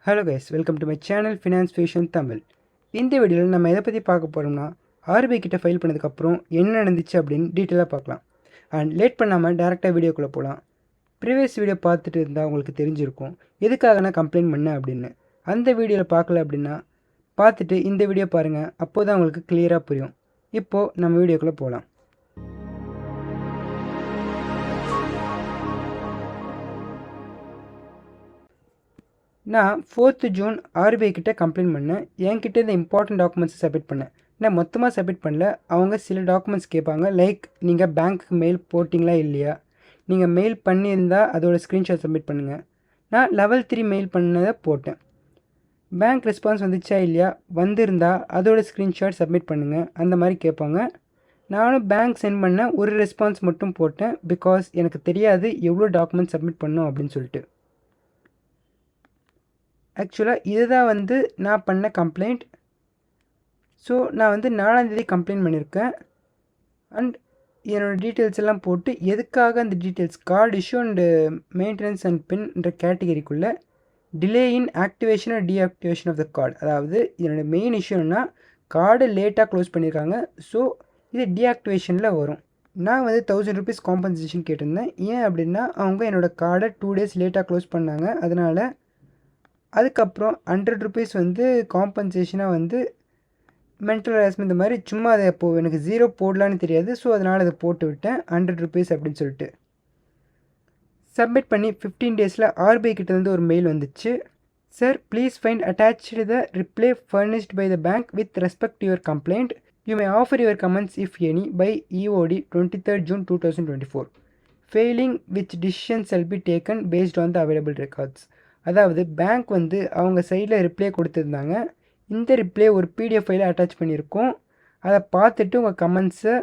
Hello guys, welcome to my channel finance fusion Tamil. இந்த வீடியோவில் நம்ம எதை பற்றி பார்க்க போகிறோம்னா, ஆர்பிஐ கிட்ட ஃபைல் பண்ணதுக்கப்புறம் என்ன நடந்துச்சு அப்படின்னு டீட்டெயிலாக பார்க்கலாம். அண்ட் லேட் பண்ணாமல் டேரெக்டாக வீடியோக்குள்ளே போகலாம். ப்ரீவியஸ் வீடியோ பார்த்துட்டு இருந்தால் உங்களுக்கு தெரிஞ்சிருக்கும் எதுக்காக நான் கம்ப்ளைண்ட் பண்ணேன் அப்படின்னு. அந்த வீடியோவில் பார்க்கல அப்படின்னா பார்த்துட்டு இந்த வீடியோ பாருங்கள், அப்போ தான் உங்களுக்கு கிளியராக புரியும். இப்போது நம்ம வீடியோக்குள்ளே போகலாம். நான் 4th ஜூன் ஆர்பிஐ கிட்ட கம்ப்ளைண்ட் பண்ணேன். என்கிட்ட இந்த இம்பார்ட்டன்ட் டாக்குமெண்ட்ஸை சப்மிட் பண்ணேன். நான் மொத்தமாக சப்மிட் பண்ணல. அவங்க சில டாக்குமெண்ட்ஸ் கேட்பாங்க. லைக் நீங்கள் பேங்க்குக்கு மெயில் போட்டிங்களா இல்லையா, நீங்கள் மெயில் பண்ணியிருந்தால் அதோட ஸ்க்ரீன்ஷாட் சப்மிட் பண்ணுங்கள். நான் லெவல் 3 மெயில் பண்ணதை போட்டேன். பேங்க் ரெஸ்பான்ஸ் வந்துச்சா இல்லையா, வந்திருந்தால் அதோட ஸ்க்ரீன்ஷாட் சப்மிட் பண்ணுங்கள், அந்த மாதிரி கேட்பாங்க. நானும் பேங்க் சென்ட் பண்ண ஒரு ரெஸ்பான்ஸ் மட்டும் போட்டேன். பிகாஸ் எனக்கு தெரியாது எவ்வளோ டாக்குமெண்ட் சப்மிட் பண்ணணும் அப்படின்னு சொல்லிட்டு. ஆக்சுவலாக இதுதான் நான் பண்ண கம்ப்ளைண்ட். ஸோ நான் 4ஆந்தேதி கம்ப்ளைண்ட் பண்ணியிருக்கேன். அண்ட் என்னோடய டீட்டெயில்ஸ் எல்லாம் போட்டு எதுக்காக அந்த details card issue and maintenance and பின்ன்ற கேட்டகரிக்குள்ளே delay in activation and deactivation of the card, அதாவது என்னோடய மெயின் இஷ்யூன்னா கார்டு லேட்டாக க்ளோஸ் பண்ணியிருக்காங்க. ஸோ இது டீஆக்டிவேஷனில் வரும். நான் 1000 ருபீஸ் காம்பன்சேஷன் கேட்டிருந்தேன். ஏன் அப்படின்னா அவங்க என்னோடய கார்டை 2 டேஸ் லேட்டாக க்ளோஸ் பண்ணாங்க. அதனால் அதுக்கப்புறம் 100 ருபீஸ் காம்பன்சேஷனாக மென்டல் ஹராஸ்மெண்ட் இந்த மாதிரி சும்மா அதை இப்போது எனக்கு 0 போடலான்னு தெரியாது. ஸோ அதனால் அதை போட்டு விட்டேன் 100 ருபீஸ் அப்படின்னு சொல்லிட்டு. சப்மிட் பண்ணி 15 டேஸில் ஆர்பிஐ கிட்டேருந்து ஒரு மெயில் வந்துச்சு. Sir, please find attached the reply furnished by the bank with respect to your complaint. You may offer your comments if any by EOD 23rd June 2024. Failing which decision shall be taken based on the available records. அதாவது bank அவங்க சைடில் reply கொடுத்துருந்தாங்க. இந்த reply ஒரு PDF ஃபைலில் attach பண்ணியிருக்கோம். அதை பார்த்துட்டு உங்கள் கமெண்ட்ஸை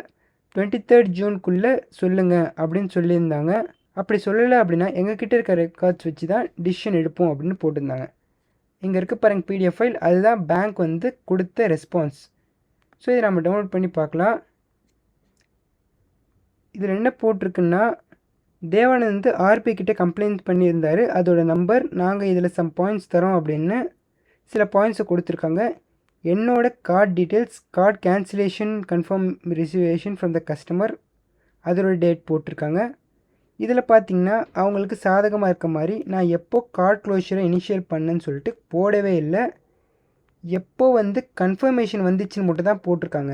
23rd ஜூனுக்குள்ளே சொல்லுங்கள் அப்படின்னு சொல்லியிருந்தாங்க. அப்படி சொல்லலை அப்படின்னா எங்ககிட்ட இருக்க ரெக்கார்ட்ஸ் வச்சு தான் டிசிஷன் எடுப்போம் அப்படின்னு போட்டிருந்தாங்க. இங்கே இருக்க பாருங்கள் PDF ஃபைல், அதுதான் பேங்க் கொடுத்த ரெஸ்பான்ஸ். ஸோ இதை நம்ம டவுன்லோட் பண்ணி பார்க்கலாம். இதில் என்ன போட்டிருக்குன்னா, தேவானந்த் ஆர்பிஐ கிட்டே கம்ப்ளைண்ட் பண்ணியிருந்தார். அதோட நம்பர் நாங்கள் இதில் சம் பாயிண்ட்ஸ் தரோம் அப்படின்னு சில பாயிண்ட்ஸை கொடுத்துருக்காங்க. என்னோட card details, card cancellation confirm reservation from the customer, அதோட டேட் போட்டிருக்காங்க. இதில் பார்த்திங்கன்னா அவங்களுக்கு சாதகமாக இருக்க மாதிரி நான் எப்போ கார்டு க்ளோஷரை இனிஷியல் பண்ணேன்னு சொல்லிட்டு போடவே இல்லை. எப்போ கன்ஃபர்மேஷன் வந்துச்சுன்னு மட்டும் தான் போட்டிருக்காங்க.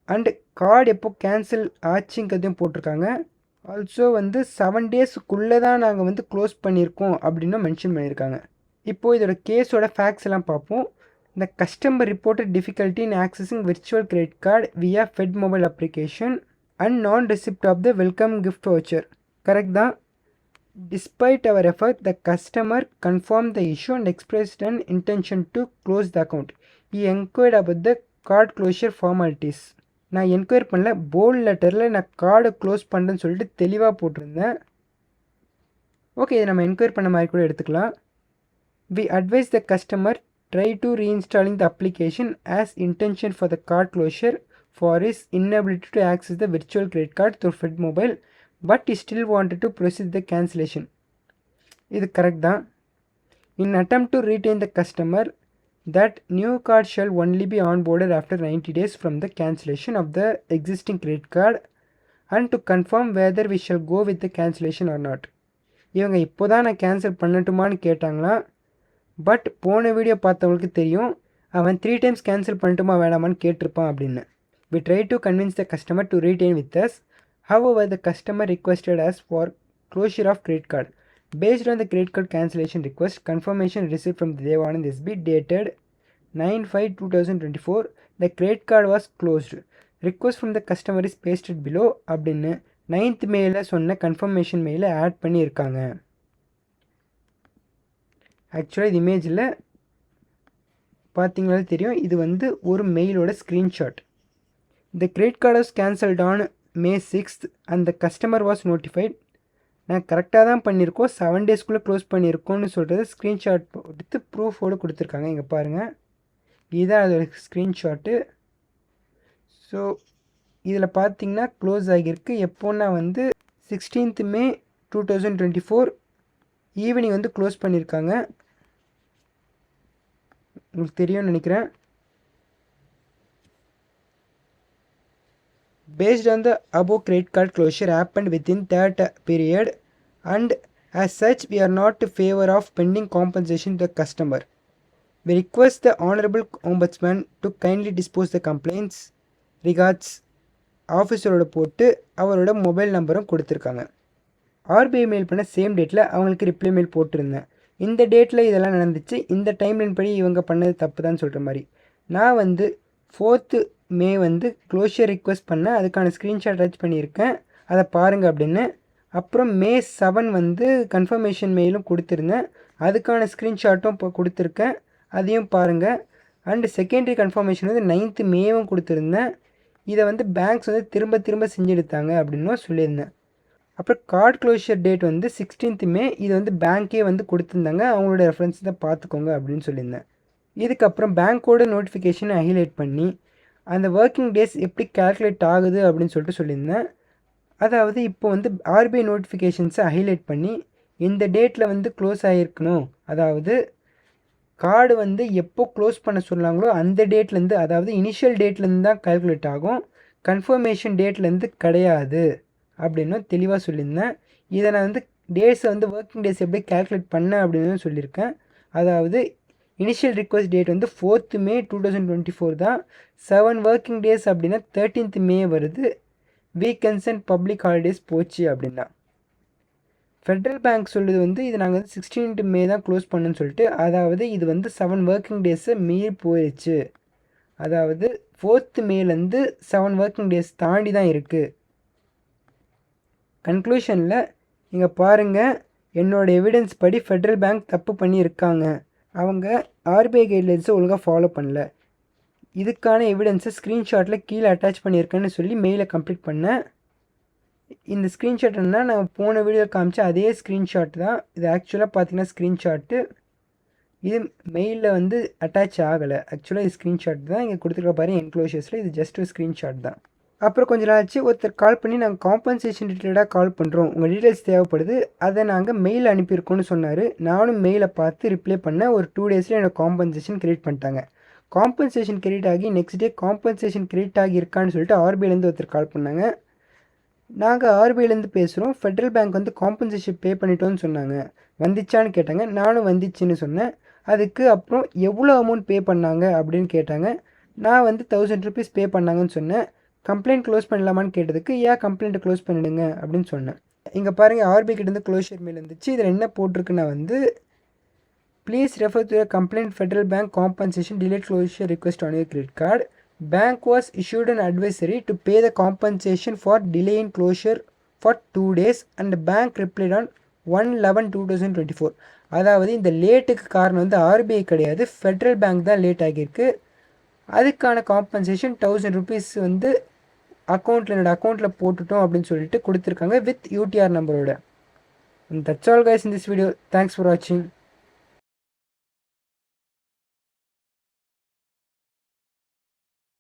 அண்டு கார்டு எப்போ கேன்சல் ஆச்சுங்கிறதையும் போட்டிருக்காங்க. ஆல்சோ 7 டேஸுக்குள்ளே தான் நாங்கள் க்ளோஸ் பண்ணியிருக்கோம் அப்படின்னு மென்ஷன் பண்ணியிருக்காங்க. இப்போது இதோட கேஸோட ஃபேக்ட்ஸ் எல்லாம் பார்ப்போம். இந்த customer reported difficulty in accessing virtual credit card via Fed mobile application and non receipt of the welcome gift voucher. Correct தான். Despite our effort the customer confirm the issue and expressed an intention to close the account. He enquired about the card closure formalities. நான் enquire பண்ணல, bold லெட்டரில் நான் கார்டை close பண்ணுறேன்னு சொல்லிட்டு தெளிவாக போட்டிருந்தேன். ஓகே, இதை நம்ம என்கொயர் பண்ண மாதிரி கூட எடுத்துக்கலாம். We advise the customer try to reinstalling the application as intention for the card closure for is inability to access the virtual credit card through Fed mobile but he still wanted to proceed the cancellation. இது correct தான். In attempt to retain the customer that new card shall only be onboarded after 90 days from the cancellation of the existing credit card and to confirm whether we shall go with the cancellation or not. இவங்க இப்போ தான் நான் cancel பண்ணட்டுமான்னு கேட்டாங்களா. But போன video பார்த்தவங்களுக்கு தெரியும் அவன் 3 times cancel பண்ணட்டுமா வேணாமான்னு கேட்டிருப்பான் அப்படின்னு. We try to convince the customer to retain with us. However, the customer requested us for closure of credit card. Based on the credit card cancellation request, confirmation received from Devanand SB dated 9/5/2024, the credit card was closed. Request from the customer is pasted below அப்படின்னு 9th மேல சொன்ன confirmation மெயிலை add பண்ணியிருக்காங்க. ஆக்சுவலாக இது இமேஜில் பார்த்தீங்கனாலே தெரியும். இது ஒரு மெயிலோட screenshot. The credit card was cancelled on May 6th and the customer was notified. நான் கரெக்டாக தான் பண்ணியிருக்கோம், 7 டேஸ்க்குள்ளே க்ளோஸ் பண்ணியிருக்கோன்னு சொல்கிறது ஸ்க்ரீன்ஷாட் எடுத்து ப்ரூஃபோடு கொடுத்துருக்காங்க. இங்கே பாருங்கள், இதுதான் அதோட ஸ்க்ரீன்ஷாட்டு. ஸோ இதில் பார்த்தீங்கன்னா க்ளோஸ் ஆகியிருக்கு. எப்போன்னா 16th May 2024 ஈவினிங் க்ளோஸ் பண்ணியிருக்காங்க. உங்களுக்கு தெரியும்னு நினைக்கிறேன். Based on the above credit card closure happened within that period and as such we are not in favor of pending compensation to the customer. We request the Honorable Ombudsman to kindly dispose the complaints. Regards ஆஃபீஸரோட போட்டு அவரோட mobile நம்பரும் கொடுத்துருக்காங்க. RBI mail பண்ண same டேட்டில் அவங்களுக்கு reply mail போட்டிருந்தேன். இந்த டேட்டில் இதெல்லாம் நடந்துச்சு, இந்த டைம்லைன் படி இவங்க பண்ணது தப்பு தான் சொல்கிற மாதிரி. நான் வந்து 4th May வந்து க்ளோஷர் ரிக்வெஸ்ட் பண்ணேன், அதுக்கான ஸ்க்ரீன்ஷாட் அட்டாச் பண்ணியிருக்கேன், அதை பாருங்கள் அப்படின்னு. அப்புறம் May 7 வந்து கன்ஃபர்மேஷன் மெயிலும் கொடுத்துருந்தேன், அதுக்கான ஸ்க்ரீன்ஷாட்டும் இப்போ கொடுத்துருக்கேன், அதையும் பாருங்கள். அண்டு செகண்டரி கன்ஃபர்மேஷன் வந்து 9th Mayவும் கொடுத்துருந்தேன். இதை வந்து பேங்க்ஸ் வந்து திரும்ப செஞ்செடுத்தாங்க அப்படின்னும் சொல்லியிருந்தேன். அப்புறம் கார்டு க்ளோஷர் டேட் வந்து 16th May, இது வந்து பேங்க்கே வந்து கொடுத்துருந்தாங்க, அவங்களோட ரெஃபரன்ஸ் தான் பார்த்துக்கோங்க அப்படின்னு சொல்லியிருந்தேன். இதுக்கப்புறம் பேங்க்கோட நோட்டிஃபிகேஷனை ஹைலைட் பண்ணி அந்த ஒர்க்கிங் டேஸ் எப்படி கேல்குலேட் ஆகுது அப்படின்னு சொல்லியிருந்தேன். அதாவது இப்போ வந்து ஆர்பிஐ நோட்டிஃபிகேஷன்ஸை ஹைலைட் பண்ணி இந்த டேட்டில் வந்து க்ளோஸ் ஆகிருக்கணும், அதாவது கார்டு வந்து எப்போ க்ளோஸ் பண்ண சொன்னாங்களோ அந்த டேட்லேருந்து, அதாவது இனிஷியல் டேட்லேருந்து தான் கால்குலேட் ஆகும், கன்ஃபர்மேஷன் டேட்லேருந்து கிடையாது அப்படின்னு தெளிவாக சொல்லியிருந்தேன். இதை நான் வந்து டேஸை வந்து ஒர்க்கிங் டேஸ் எப்படி கால்குலேட் பண்ணேன் அப்படின்னு சொல்லியிருக்கேன். அதாவது இனிஷியல் ரிக்வஸ்ட் டேட் வந்து 4th May 2024 தான். 7 ஒர்க்கிங் டேஸ் அப்படின்னா 13th May வருது. வீக்கெண்ட்ஸ் அண்ட் பப்ளிக் ஹாலிடேஸ் போச்சு அப்படின்னா. ஃபெட்ரல் பேங்க் சொல்லுது வந்து இது நாங்கள் வந்து 16th May தான் க்ளோஸ் பண்ணுன்னு சொல்லிட்டு, அதாவது இது வந்து 7 ஒர்க்கிங் டேஸை மீறி போயிடுச்சு. அதாவது 4th Mayலேருந்து 7 ஒர்க்கிங் டேஸ் தாண்டி தான் இருக்குது. கன்க்ளூஷனில் இங்கே பாருங்கள், என்னோடய எவிடன்ஸ் படி ஃபெட்ரல் பேங்க் தப்பு பண்ணியிருக்காங்க, அவங்க ஆர்பிஐ கைட்லைன்ஸை ஒழுங்காக ஃபாலோ பண்ணல. இதுக்கான எவிடன்ஸை ஸ்க்ரீன்ஷாட்டில் கீழே அட்டாச் பண்ணியிருக்கேன்னு சொல்லி மெயிலை கம்ப்ளீட் பண்ணேன். இந்த ஸ்க்ரீன்ஷாட் என்ன, நான் போன வீடியோவில் காமிச்ச அதே ஸ்க்ரீன்ஷாட் தான் இது. ஆக்சுவலாக பார்த்தீங்கன்னா ஸ்க்ரீன்ஷாட்டு இது மெயிலில் வந்து அட்டாச் ஆகலை. ஆக்சுவலாக இது ஸ்க்ரீன்ஷாட் தான் இங்கே கொடுத்துருக்க பாருங்கள் என்க்ளோஷர்ஸில், இது ஜஸ்ட் ஒரு ஸ்க்ரீன்ஷாட் தான். அப்புறம் கொஞ்சம் நாள் ஆச்சு, ஒருத்தர் கால் பண்ணி நாங்கள் காம்பன்சேஷன் ரிலேட்டடாக கால் பண்ணுறோம், உங்கள் டீட்டெயில்ஸ் தேவைப்படுது, அதை நாங்கள் மெயில் அனுப்பியிருக்கோன்னு சொன்னார். நானும் மெயிலை பார்த்து ரிப்ளை பண்ணேன். ஒரு 2 daysல என்னோட காம்பன்சேஷன் கிரியேட் பண்ணிட்டாங்க. காம்பன்சேஷன் கிரியேட் ஆகி நெக்ஸ்ட் டே காம்பன்சேஷன் கிரியேட் ஆகி இருக்கான்னு சொல்லிட்டு ஆர்பிஐலேருந்து ஒருத்தர் கால் பண்ணாங்க. நாங்கள் ஆர்பிஐலேருந்து பேசுகிறோம், ஃபெட்ரல் பேங்க் வந்து காம்பன்சேஷன் பே பண்ணிட்டோன்னு சொன்னாங்க. வந்துச்சான்னு கேட்டாங்க, நானும் வந்துச்சுன்னு சொன்னேன். அதுக்கு அப்புறம் எவ்வளோ அமௌண்ட் பே பண்ணாங்க அப்படின்னு கேட்டாங்க. நான் வந்து 1000 rupees பே பண்ணாங்கன்னு சொன்னேன். கம்ப்ளைண்ட் க்ளோஸ் பண்ணலாமான்னு கேட்டதுக்கு ஏன் கம்ப்ளைண்ட்டை க்ளோஸ் பண்ணிடுங்க அப்படின்னு சொன்னேன். இங்கே பாருங்கள், ஆர்பிஐ கிட்டேருந்து க்ளோஷர் மெயில் இருந்துச்சு. இதில் என்ன போட்டிருக்குன்னா வந்து please refer to complaint Federal Bank compensation delayed closure request on your credit card. Bank was issued an advisory to pay the compensation for delay in closure for 2 days and the bank replied on 1/11/2024. அதாவது இந்த லேட்டுக்கு காரணம் வந்து RBI கிடையாது, Federal bank தான் late ஆகியிருக்கு. அதுக்கான compensation 1000 rupees வந்து என்னோடய அக்கௌண்ட்டில் போட்டுட்டோம் அப்படின்னு சொல்லிட்டு கொடுத்துருக்காங்க வித் யூடிஆர் நம்பரோட. That's all guys in this video. Thanks for வாட்சிங்.